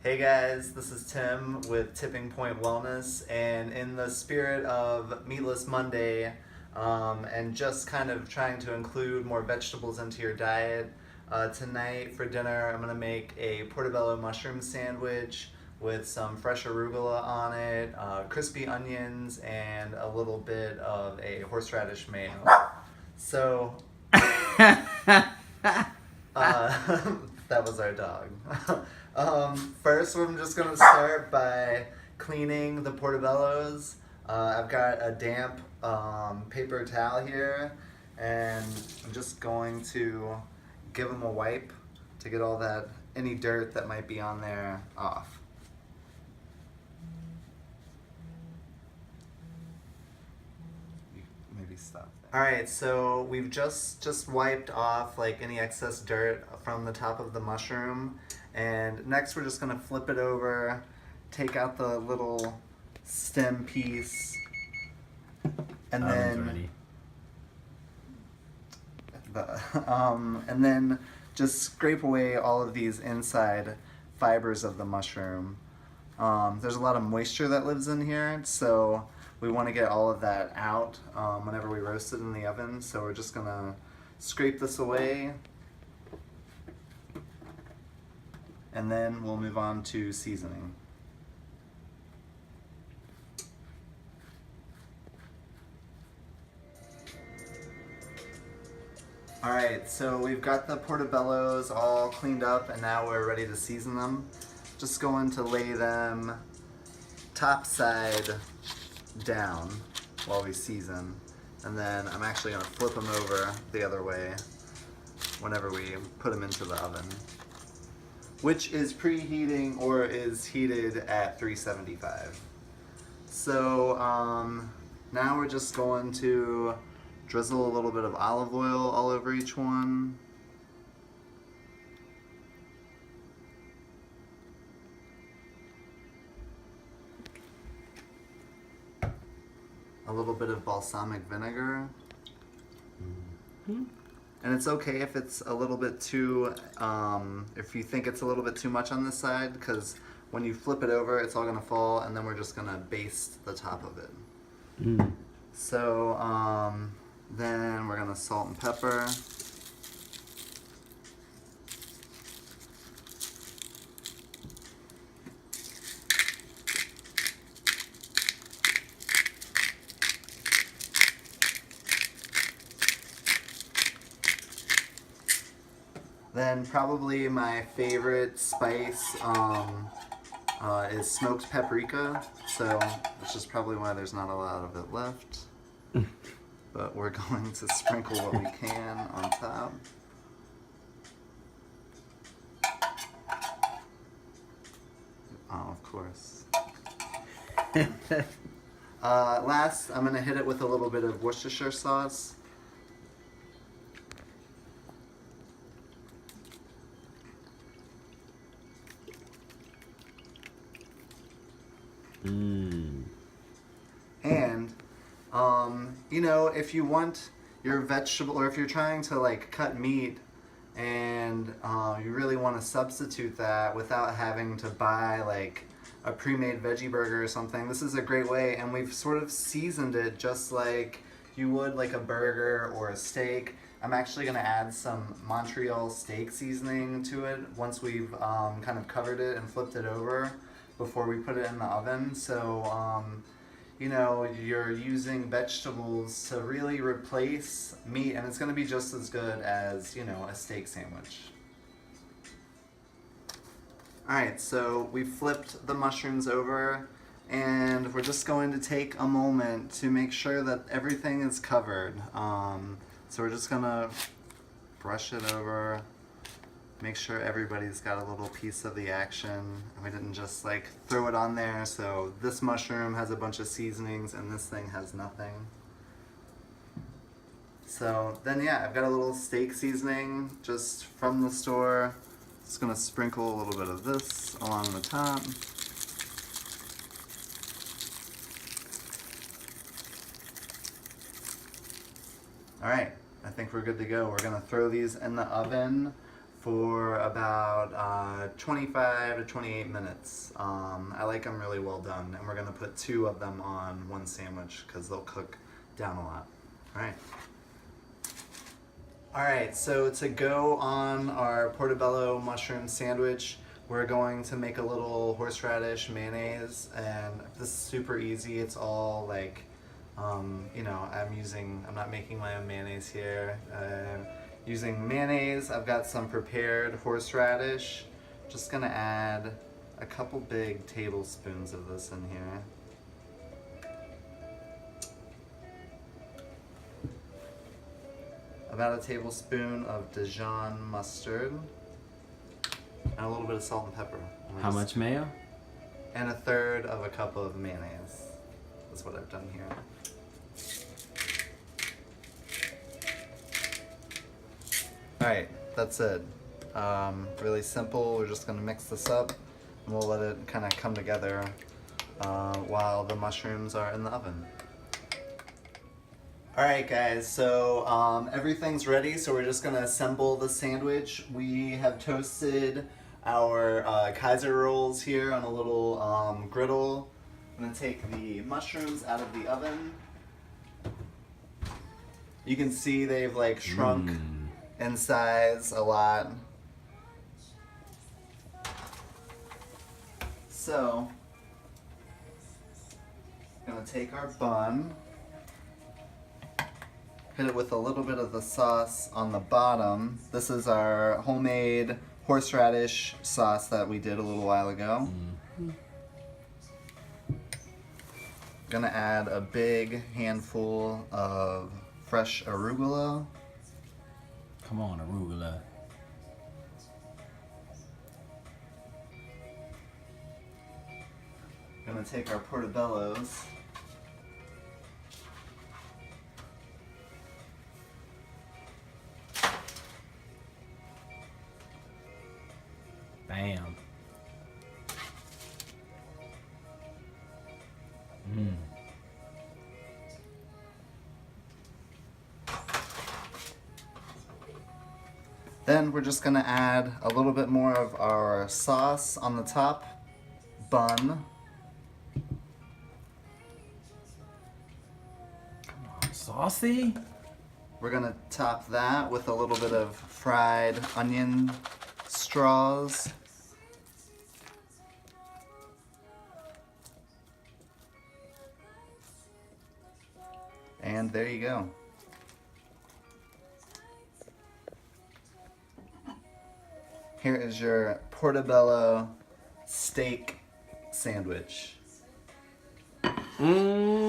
Hey guys, this is Tim with Tipping Point Wellness, and in the spirit of Meatless Monday, and just kind of trying to include more vegetables into your diet, tonight for dinner I'm gonna make a Portobello mushroom sandwich with some fresh arugula on it, crispy onions, and a little bit of a horseradish mayo. So, that was our dog. First, I'm just gonna start by cleaning the portobellos. I've got a damp paper towel here, and I'm just going to give them a wipe to get all that, any dirt that might be on there off. Maybe stop there. All right, so we've just wiped off like any excess dirt from the top of the mushroom, and next we're just gonna flip it over, take out the little stem piece, and and then just scrape away all of these inside fibers of the mushroom. There's a lot of moisture that lives in here, so we want to get all of that out whenever we roast it in the oven. So we're just gonna scrape this away, and then we'll move on to seasoning. All right, so we've got the portobellos all cleaned up, and now we're ready to season them. Just going to lay them top side down while we season, and then I'm actually going to flip them over the other way whenever we put them into the oven, which is preheating or is heated at 375. So now we're just going to drizzle a little bit of olive oil all over each one. A little bit of balsamic vinegar. Mm-hmm. And it's okay if it's a little bit too, if you think it's a little bit too much on this side, because when you flip it over, it's all gonna fall, and then we're just gonna baste the top of it. Mm. So then we're gonna salt and pepper. Then probably my favorite spice is smoked paprika, so that's just probably why there's not a lot of it left. But we're going to sprinkle what we can on top. Oh, of course. Last, I'm going to hit it with a little bit of Worcestershire sauce. Mm. And you know, if you want your vegetable, or if you're trying to like cut meat and you really want to substitute that without having to buy like a pre-made veggie burger or something, this is a great way. And we've sort of seasoned it just like you would like a burger or a steak. I'm actually going to add some Montreal steak seasoning to it once we've kind of covered it and flipped it over before we put it in the oven. So you know, you're using vegetables to really replace meat, and it's going to be just as good as, you know, a steak sandwich. Alright, so we flipped the mushrooms over, and we're just going to take a moment to make sure that everything is covered. So we're just going to brush it over, make sure everybody's got a little piece of the action, and we didn't just like throw it on there. So this mushroom has a bunch of seasonings and this thing has nothing. So then yeah, I've got a little steak seasoning just from the store. Just gonna sprinkle a little bit of this along the top. All right, I think we're good to go. We're gonna throw these in the oven for about 25 to 28 minutes. I like them really well done, and we're gonna put 2 of them on one sandwich because they'll cook down a lot. All right. All right, so to go on our Portobello mushroom sandwich, we're going to make a little horseradish mayonnaise, and this is super easy. It's all like, you know, I'm not making my own mayonnaise here. Using mayonnaise, I've got some prepared horseradish. Just gonna add a couple big tablespoons of this in here. About a tablespoon of Dijon mustard. And a little bit of salt and pepper. How much mayo? And a third of a cup of mayonnaise. That's what I've done here. Alright, that's it. Really simple. We're just gonna mix this up and we'll let it kind of come together while the mushrooms are in the oven. Alright guys, so everything's ready, so we're just gonna assemble the sandwich. We have toasted our Kaiser rolls here on a little griddle. I'm gonna take the mushrooms out of the oven. You can see they've like shrunk in size a lot. So, I'm gonna take our bun, hit it with a little bit of the sauce on the bottom. This is our homemade horseradish sauce that we did a little while ago. Gonna add a big handful of fresh arugula. Come on, arugula. Gonna take our portobellos. Bam. Then we're just gonna add a little bit more of our sauce on the top bun. Come on, saucy. We're gonna top that with a little bit of fried onion straws. And there you go. Here is your Portabello steak sandwich. Mmm.